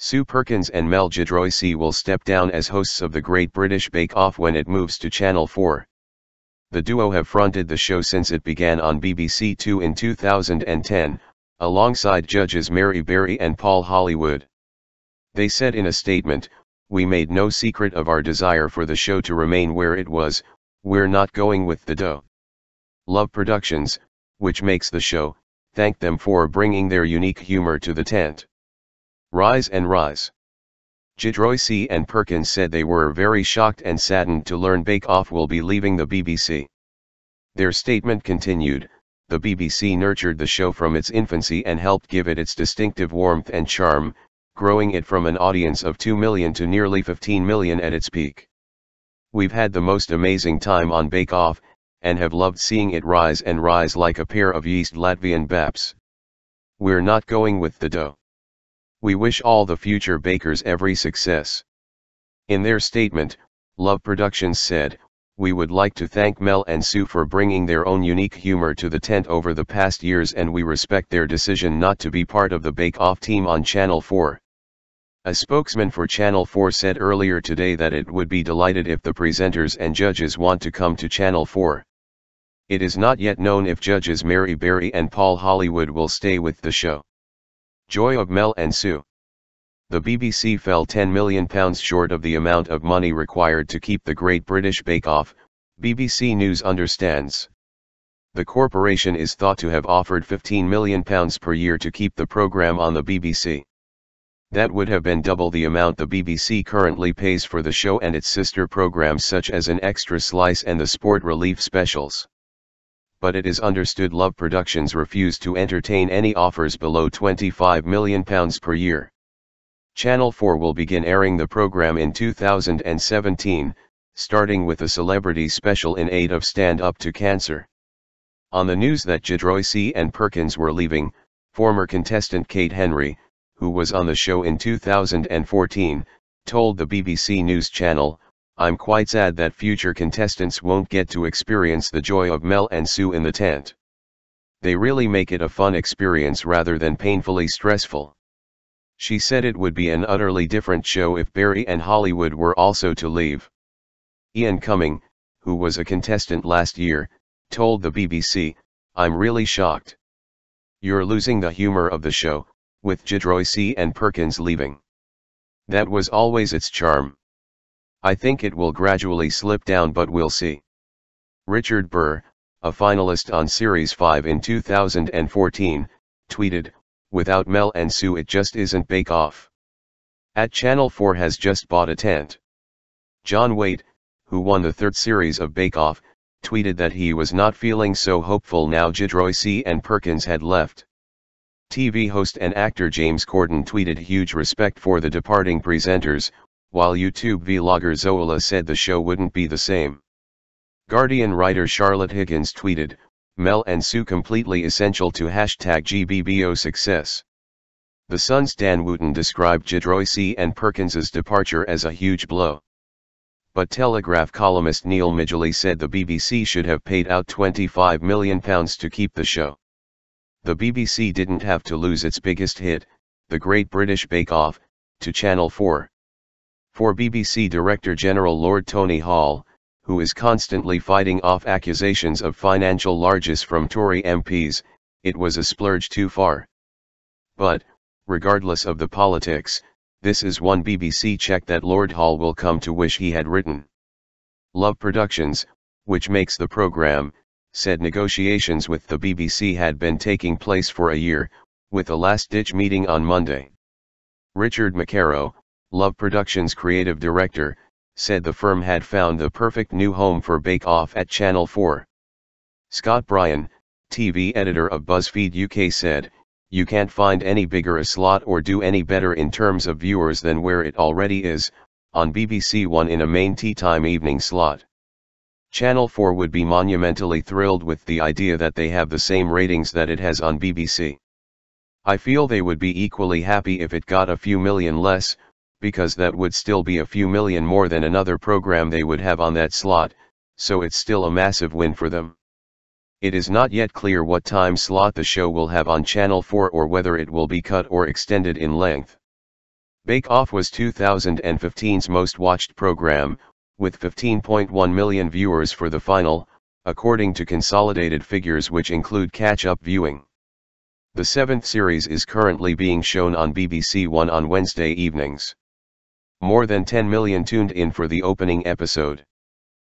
Sue Perkins and Mel Giedroyc will step down as hosts of the Great British Bake Off when it moves to Channel 4. The duo have fronted the show since it began on BBC Two in 2010, alongside judges Mary Berry and Paul Hollywood. They said in a statement, "We made no secret of our desire for the show to remain where it was, we're not going with the dough." Love Productions, which makes the show, thanked them for bringing their unique humor to the tent. Rise and rise. Giedroyc and Perkins said they were very shocked and saddened to learn Bake Off will be leaving the BBC. Their statement continued, "The BBC nurtured the show from its infancy and helped give it its distinctive warmth and charm, growing it from an audience of 2 million to nearly 15 million at its peak. We've had the most amazing time on Bake Off, and have loved seeing it rise and rise like a pair of yeasted Latvian baps. We're not going with the dough. We wish all the future bakers every success." In their statement, Love Productions said, "We would like to thank Mel and Sue for bringing their own unique humor to the tent over the past years, and we respect their decision not to be part of the Bake Off team on Channel 4. A spokesman for Channel 4 said earlier today that it would be delighted if the presenters and judges want to come to Channel 4. It is not yet known if judges Mary Berry and Paul Hollywood will stay with the show. Joy of Mel and Sue. The BBC fell £10 million short of the amount of money required to keep the Great British Bake Off, BBC News understands. The corporation is thought to have offered £15 million per year to keep the programme on the BBC. That would have been double the amount the BBC currently pays for the show and its sister programmes such as An Extra Slice and the Sport Relief specials. But it is understood Love Productions refused to entertain any offers below £25 million per year. Channel 4 will begin airing the programme in 2017, starting with a celebrity special in aid of Stand Up to Cancer. On the news that Giedroyc and Perkins were leaving, former contestant Kate Henry, who was on the show in 2014, told the BBC News Channel, "I'm quite sad that future contestants won't get to experience the joy of Mel and Sue in the tent. They really make it a fun experience rather than painfully stressful." She said it would be an utterly different show if Berry and Hollywood were also to leave. Ian Cumming, who was a contestant last year, told the BBC, "I'm really shocked. You're losing the humor of the show, with Giedroyc and Perkins leaving. That was always its charm. I think it will gradually slip down, but we'll see." Richard Burr, a finalist on Series 5 in 2014, tweeted, "Without Mel and Sue it just isn't Bake Off. At Channel 4 has just bought a tent." John Waite, who won the third series of Bake Off, tweeted that he was not feeling so hopeful now Giedroyc and Perkins had left. TV host and actor James Corden tweeted huge respect for the departing presenters, while YouTube vlogger Zola said the show wouldn't be the same. Guardian writer Charlotte Higgins tweeted, "Mel and Sue completely essential to #GBBO success." The Sun's Dan Wooten described Giedroyc and Perkins's departure as a huge blow. But Telegraph columnist Neil Midgley said the BBC should have paid out £25 million to keep the show. The BBC didn't have to lose its biggest hit, The Great British Bake Off, to Channel 4. For BBC Director General Lord Tony Hall, who is constantly fighting off accusations of financial largesse from Tory MPs, it was a splurge too far. But, regardless of the politics, this is one BBC check that Lord Hall will come to wish he had written. Love Productions, which makes the programme, said negotiations with the BBC had been taking place for a year, with a last-ditch meeting on Monday. Richard McCarrow, Love Productions creative director, said the firm had found the perfect new home for Bake Off at Channel 4. Scott Bryan, TV editor of BuzzFeed UK said, "You can't find any bigger a slot or do any better in terms of viewers than where it already is, on BBC One in a main tea time evening slot. Channel 4 would be monumentally thrilled with the idea that they have the same ratings that it has on BBC. I feel they would be equally happy if it got a few million less, because that would still be a few million more than another program they would have on that slot, so it's still a massive win for them." It is not yet clear what time slot the show will have on Channel 4 or whether it will be cut or extended in length. Bake Off was 2015's most watched program, with 15.1 million viewers for the final, according to consolidated figures which include catch-up viewing. The seventh series is currently being shown on BBC One on Wednesday evenings. More than 10 million tuned in for the opening episode.